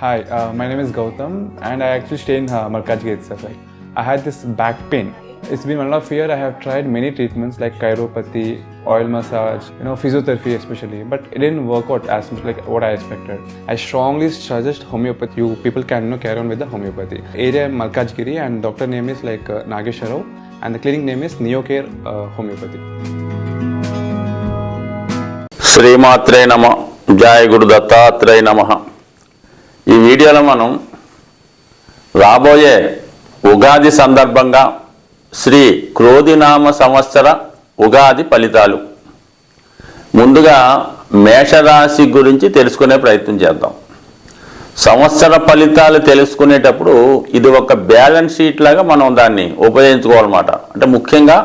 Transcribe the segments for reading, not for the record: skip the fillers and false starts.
Hi, my name is Gautam and I actually stay in Markajgir itself. Like, I had this back pain. It's been 1.5 years. I have tried many treatments like chiropathy, oil massage, physiotherapy especially, but it didn't work out as much like what I expected. I strongly suggest homeopathy. You people can carry on with the homeopathy. Area Markajgiri and doctor name is like Nageshwar Rao and the clinic name is Neocare Homeopathy. శ్రీమాత్రే నమ జయ గురు దత్తాత్రేయ నమ. ఈ వీడియోలో మనం రాబోయే ఉగాది సందర్భంగా శ్రీ క్రోధినామ సంవత్సర ఉగాది ఫలితాలు ముందుగా మేషరాశి గురించి తెలుసుకునే ప్రయత్నం చేద్దాం. సంవత్సర ఫలితాలు తెలుసుకునేటప్పుడు ఇది ఒక బ్యాలెన్స్ షీట్ లాగా మనం దాన్ని ఉపయోగించుకోవాలన్నమాట. అంటే ముఖ్యంగా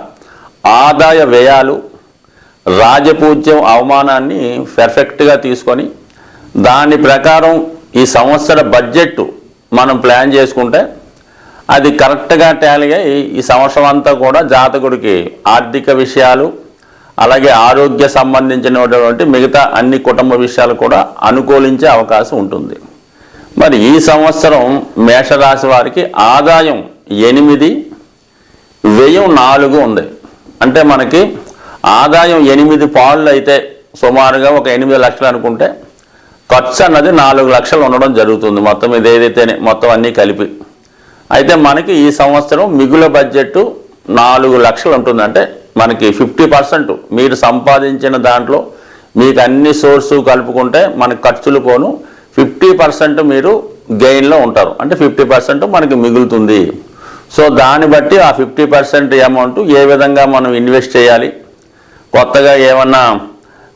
ఆదాయ వ్యయాలు, రాజపూజ్యం, అవమానాన్ని పర్ఫెక్ట్గా తీసుకొని దాని ప్రకారం ఈ సంవత్సర బడ్జెట్ మనం ప్లాన్ చేసుకుంటే అది కరెక్ట్గా టాలీ అయ్యి ఈ సంవత్సరం అంతా కూడా జాతకుడికి ఆర్థిక విషయాలు అలాగే ఆరోగ్య సంబంధించినటువంటి మిగతా అన్ని కుటుంబ విషయాలు కూడా అనుకూలించే అవకాశం ఉంటుంది. మరి ఈ సంవత్సరం మేషరాశి వారికి ఆదాయం 8, వ్యయం 4 ఉంది. అంటే మనకి ఆదాయం 8 పాళ్ళు అయితే సుమారుగా ఒక 8 లక్షలు అనుకుంటే ఖర్చు అన్నది 4 లక్షలు ఉండడం జరుగుతుంది. మొత్తం ఇది ఏదైతేనే మొత్తం అన్నీ కలిపి. అయితే మనకి ఈ సంవత్సరం మిగుల బడ్జెట్ 4 లక్షలు ఉంటుంది. అంటే మనకి 50% మీరు సంపాదించిన దాంట్లో మీకు అన్ని సోర్సు కలుపుకుంటే మనకి ఖర్చులు పోను 50% మీరు గెయిన్లో ఉంటారు. అంటే 50% మనకి మిగులుతుంది. సో దాన్ని బట్టి ఆ 50% అమౌంట్ ఏ విధంగా మనం ఇన్వెస్ట్ చేయాలి, కొత్తగా ఏమన్నా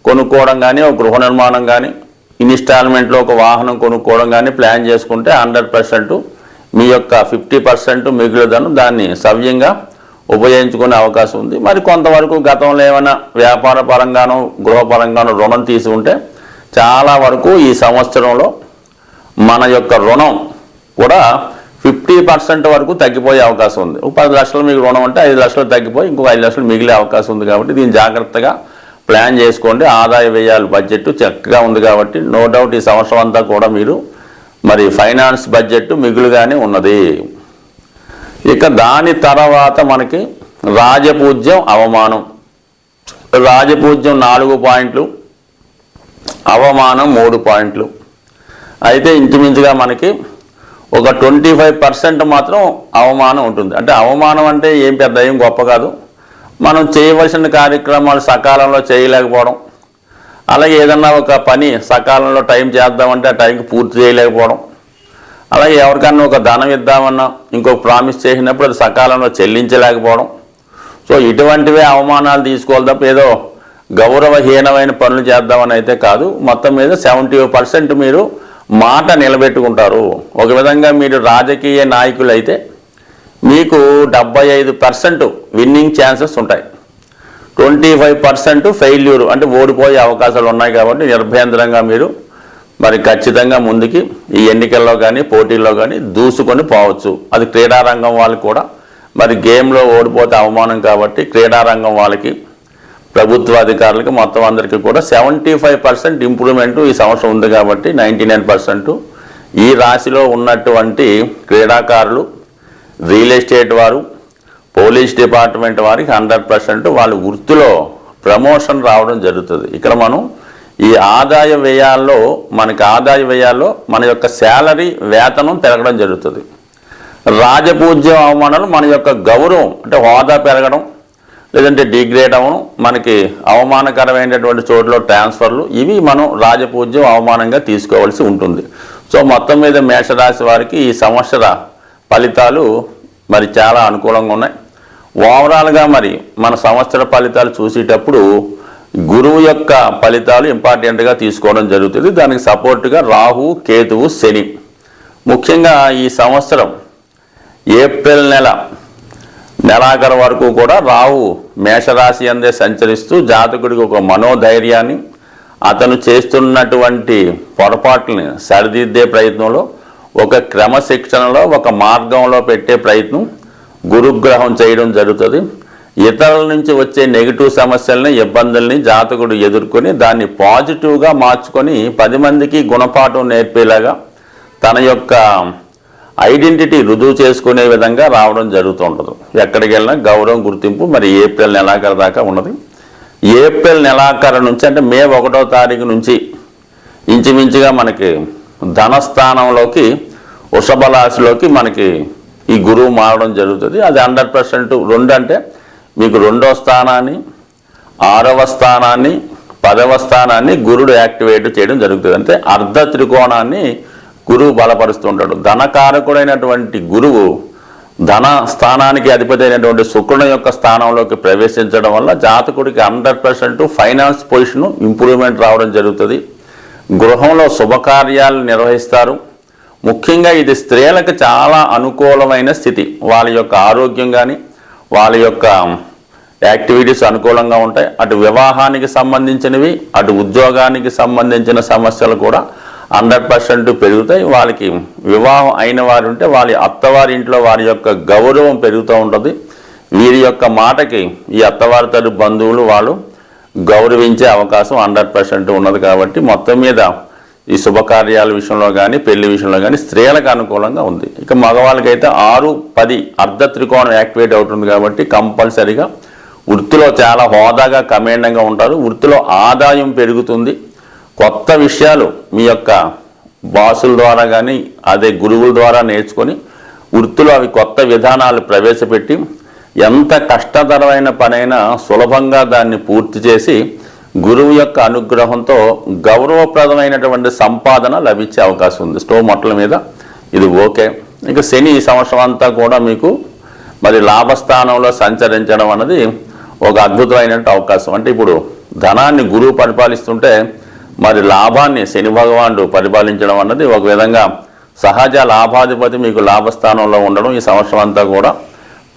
కొనుక్కోవడం కానీ, ఒక గృహ నిర్మాణం కానీ, ఇన్స్టాల్మెంట్లో ఒక వాహనం కొనుక్కోవడం కానీ ప్లాన్ చేసుకుంటే 100% మీ యొక్క 50% మిగులుదను దాన్ని సవ్యంగా ఉపయోగించుకునే అవకాశం ఉంది. మరి కొంతవరకు గతంలో ఏమైనా వ్యాపార పరంగానో గృహపరంగానో రుణం తీసుకుంటే చాలా వరకు ఈ సంవత్సరంలో మన యొక్క రుణం కూడా 50% వరకు తగ్గిపోయే అవకాశం ఉంది. 10 లక్షలు మీకు రుణం అంటే 5 లక్షలు తగ్గిపోయి ఇంకొక 5 లక్షలు మిగిలే అవకాశం ఉంది. కాబట్టి దీన్ని జాగ్రత్తగా ప్లాన్ చేసుకోండి. ఆదాయ వ్యయాలు బడ్జెట్ చక్కగా ఉంది కాబట్టి నో డౌట్ ఈ సంవత్సరం అంతా కూడా మీరు మరి ఫైనాన్స్ బడ్జెట్ మిగులుగానే ఉన్నది. ఇక దాని తర్వాత మనకి రాజపూజ్యం, అవమానం. రాజపూజ్యం 4 పాయింట్లు, అవమానం 3 పాయింట్లు. అయితే ఇంచుమించుగా మనకి ఒక 25% మాత్రం అవమానం ఉంటుంది. అంటే అవమానం అంటే ఏం పెద్ద ఏం గొప్ప కాదు. మనం చేయవలసిన కార్యక్రమాలు సకాలంలో చేయలేకపోవడం, అలాగే ఏదన్నా ఒక పని సకాలంలో టైం చేద్దామంటే ఆ టైంకి పూర్తి చేయలేకపోవడం, అలాగే ఎవరికన్నా ఒక ధనం ఇద్దామన్నా ఇంకొక ప్రామిస్ చేసినప్పుడు అది సకాలంలో చెల్లించలేకపోవడం. సో ఇటువంటివే అవమానాలు తీసుకోవాలి తప్ప ఏదో గౌరవహీనమైన పనులు చేద్దామని అయితే కాదు. మొత్తం మీద 70% మీరు మాట నిలబెట్టుకుంటారు. ఒక విధంగా మీరు రాజకీయ నాయకులు అయితే మీకు 75% విన్నింగ్ ఛాన్సెస్ ఉంటాయి. 25% ఫెయిల్యూర్ అంటే ఓడిపోయే అవకాశాలు ఉన్నాయి. కాబట్టి నిర్భయంతరంగా మీరు మరి ఖచ్చితంగా ముందుకి ఈ ఎన్నికల్లో కానీ పోటీల్లో కానీ దూసుకొని పోవచ్చు. అది క్రీడారంగం వాళ్ళకి కూడా మరి గేమ్లో ఓడిపోతే అవమానం కాబట్టి క్రీడారంగం వాళ్ళకి, ప్రభుత్వ అధికారులకి, మొత్తం అందరికీ కూడా 75% ఇంప్రూవ్మెంట్ ఈ సంవత్సరం ఉంది. కాబట్టి 99% ఈ రాశిలో ఉన్నటువంటి క్రీడాకారులు, రియల్ ఎస్టేట్ వారు, పోలీస్ డిపార్ట్మెంట్ వారికి 100% వాళ్ళ వృత్తిలో ప్రమోషన్ రావడం జరుగుతుంది. ఇక్కడ మనం ఈ ఆదాయ వ్యయాల్లో మన యొక్క శాలరీ, వేతనం పెరగడం జరుగుతుంది. రాజపూజ్యం, అవమానాలు మన యొక్క గౌరవం అంటే హోదా పెరగడం, లేదంటే డిగ్రేడ్ అవ్వడం, మనకి అవమానకరమైనటువంటి చోట్ల ట్రాన్స్ఫర్లు, ఇవి మనం రాజపూజ్యం, అవమానంగా తీసుకోవాల్సి ఉంటుంది. సో మొత్తం మీద మేషరాశి వారికి ఈ సంవత్సర ఫలితాలు మరి చాలా అనుకూలంగా ఉన్నాయి. ఓవరాల్గా మరి మన సంవత్సర ఫలితాలు చూసేటప్పుడు గురువు యొక్క ఫలితాలు ఇంపార్టెంట్గా తీసుకోవడం జరుగుతుంది. దానికి సపోర్ట్గా రాహు, కేతువు, శని. ముఖ్యంగా ఈ సంవత్సరం ఏప్రిల్ నెలాఖరు వరకు కూడా రాహు మేషరాశి అందే సంచరిస్తూ జాతకుడికి ఒక మనోధైర్యాన్ని, అతను చేస్తున్నటువంటి పొరపాట్లని సరిదిద్దే ప్రయత్నంలో, ఒక క్రమశిక్షణలో, ఒక మార్గంలో పెట్టే ప్రయత్నం గురుగ్రహం చేయడం జరుగుతుంది. ఇతరుల నుంచి వచ్చే నెగిటివ్ సమస్యల్ని, ఇబ్బందుల్ని జాతకుడు ఎదుర్కొని దాన్ని పాజిటివ్గా మార్చుకొని 10 మందికి గుణపాఠం నేర్పేలాగా తన యొక్క ఐడెంటిటీ రుజువు చేసుకునే విధంగా రావడం జరుగుతూ ఉంటుంది. ఎక్కడికి వెళ్ళినా గౌరవం గుర్తింపు మరి ఏప్రిల్ నెలాఖరు దాకా ఉన్నది. ఏప్రిల్ నెలాఖరు నుంచి అంటే మే 1వ తారీఖు నుంచి ఇంచుమించుగా మనకి ధనస్థానంలోకి వృషభ రాశిలోకి మనకి ఈ గురువు మారడం జరుగుతుంది. అది 100%. 2 అంటే మీకు 2వ స్థానాన్ని, 6వ స్థానాన్ని, 10వ స్థానాన్ని గురుడు యాక్టివేట్ చేయడం జరుగుతుంది. అంటే అర్ధ త్రికోణాన్ని గురువు బలపరుస్తుంటాడు. ధనకారకుడైనటువంటి గురువు ధన స్థానానికి అధిపతి అయినటువంటి శుక్రుని యొక్క స్థానంలోకి ప్రవేశించడం వల్ల జాతకుడికి 100% ఫైనాన్స్ పొజిషన్ ఇంప్రూవ్మెంట్ రావడం జరుగుతుంది. గృహంలో శుభకార్యాలు నిర్వహిస్తారు. ముఖ్యంగా ఇది స్త్రీలకు చాలా అనుకూలమైన స్థితి. వాళ్ళ యొక్క ఆరోగ్యం కానీ వాళ్ళ యొక్క యాక్టివిటీస్ అనుకూలంగా ఉంటాయి. అటు వివాహానికి సంబంధించినవి, అటు ఉద్యోగానికి సంబంధించిన సమస్యలు కూడా 100% పెరుగుతాయి. వాళ్ళకి వివాహం అయిన వారు ఉంటే వాళ్ళ అత్తవారి ఇంట్లో వారి యొక్క గౌరవం పెరుగుతూ ఉంటుంది. వీరి యొక్క మాటకి ఈ అత్తవారి తరపు బంధువులు వాళ్ళు గౌరవించే అవకాశం 100% ఉన్నది. కాబట్టి మొత్తం మీద ఈ శుభకార్యాల విషయంలో కానీ పెళ్లి విషయంలో కానీ స్త్రీలకు అనుకూలంగా ఉంది. ఇక మగవాళ్ళకైతే 6, 10 అర్ధ త్రికోణం యాక్టివేట్ అవుతుంది. కాబట్టి కంపల్సరిగా వృత్తిలో చాలా హోదాగా కమాండంగా ఉంటారు. వృత్తిలో ఆదాయం పెరుగుతుంది. కొత్త విషయాలు మీ యొక్క బాసుల ద్వారా కానీ అదే గురువుల ద్వారా నేర్చుకొని వృత్తిలో అవి కొత్త విధానాలు ప్రవేశపెట్టి ఎంత కష్టతరమైన పనైనా సులభంగా దాన్ని పూర్తి చేసి గురువు యొక్క అనుగ్రహంతో గౌరవప్రదమైనటువంటి సంపాదన లభించే అవకాశం ఉంది. స్టోవ్ మొట్టల మీద ఇది ఓకే. ఇక శని ఈ సంవత్సరం అంతా కూడా మీకు మరి లాభస్థానంలో సంచరించడం అన్నది ఒక అద్భుతమైన అవకాశం. అంటే ఇప్పుడు ధనాన్ని గురువు పరిపాలిస్తుంటే మరి లాభాన్ని శని భగవానుడు పరిపాలించడం అన్నది ఒక విధంగా సహజ లాభాధిపతి మీకు లాభస్థానంలో ఉండడం ఈ సంవత్సరం అంతా కూడా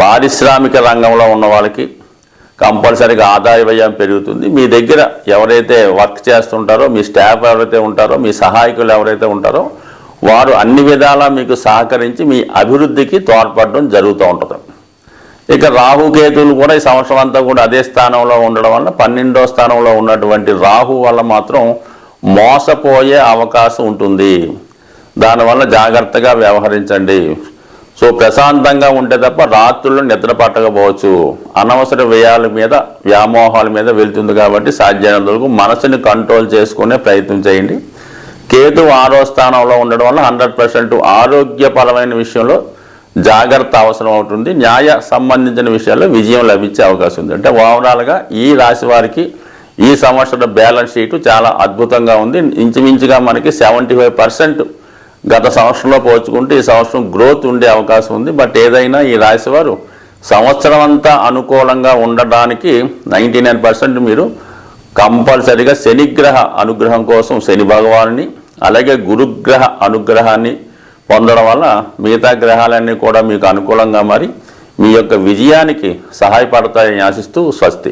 పారిశ్రామిక రంగంలో ఉన్న వాళ్ళకి కంపల్సరీగా ఆదాయ వ్యయం పెరుగుతుంది. మీ దగ్గర ఎవరైతే వర్క్ చేస్తుంటారో, మీ స్టాఫ్ ఎవరైతే ఉంటారో, మీ సహాయకులు ఎవరైతే ఉంటారో వారు అన్ని విధాలా మీకు సహకరించి మీ అభివృద్ధికి తోడ్పడడం జరుగుతూ ఉంటుంది. ఇక రాహుకేతువులు కూడా ఈ సంవత్సరం అంతా కూడా అదే స్థానంలో ఉండడం వల్ల 12వ స్థానంలో ఉన్నటువంటి రాహు వల్ల మాత్రం మోసపోయే అవకాశం ఉంటుంది. దానివల్ల జాగ్రత్తగా వ్యవహరించండి. సో ప్రశాంతంగా ఉంటే తప్ప రాత్రుల్లో నిద్ర పట్టకపోవచ్చు. అనవసర వ్యయాల మీద వ్యామోహాల మీద వెళ్తుంది. కాబట్టి సాధ్యమైనంత వరకు మనసుని కంట్రోల్ చేసుకునే ప్రయత్నం చేయండి. కేతు 6వ స్థానంలో ఉండడం వల్ల 100% ఆరోగ్యపరమైన విషయంలో జాగ్రత్త అవసరం అవుతుంది. న్యాయ సంబంధించిన విషయాల్లో విజయం లభించే అవకాశం ఉంది. అంటే ఓవరాల్గా ఈ రాశి వారికి ఈ సంవత్సరం బ్యాలెన్స్ షీట్ చాలా అద్భుతంగా ఉంది. ఇంచుమించుగా మనకి 75% గత సంవత్సరంలో పోల్చుకుంటే ఈ సంవత్సరం గ్రోత్ ఉండే అవకాశం ఉంది. బట్ ఏదైనా ఈ రాశి వారు సంవత్సరం అంతా అనుకూలంగా ఉండడానికి 99% మీరు కంపల్సరిగా శనిగ్రహ అనుగ్రహం కోసం శని భగవానుని అలాగే గురుగ్రహ అనుగ్రహాన్ని పొందడం వల్ల మిగతా గ్రహాలన్నీ కూడా మీకు అనుకూలంగా మారి మీ యొక్క విజయానికి సహాయపడతాయని ఆశిస్తూ స్వస్తి.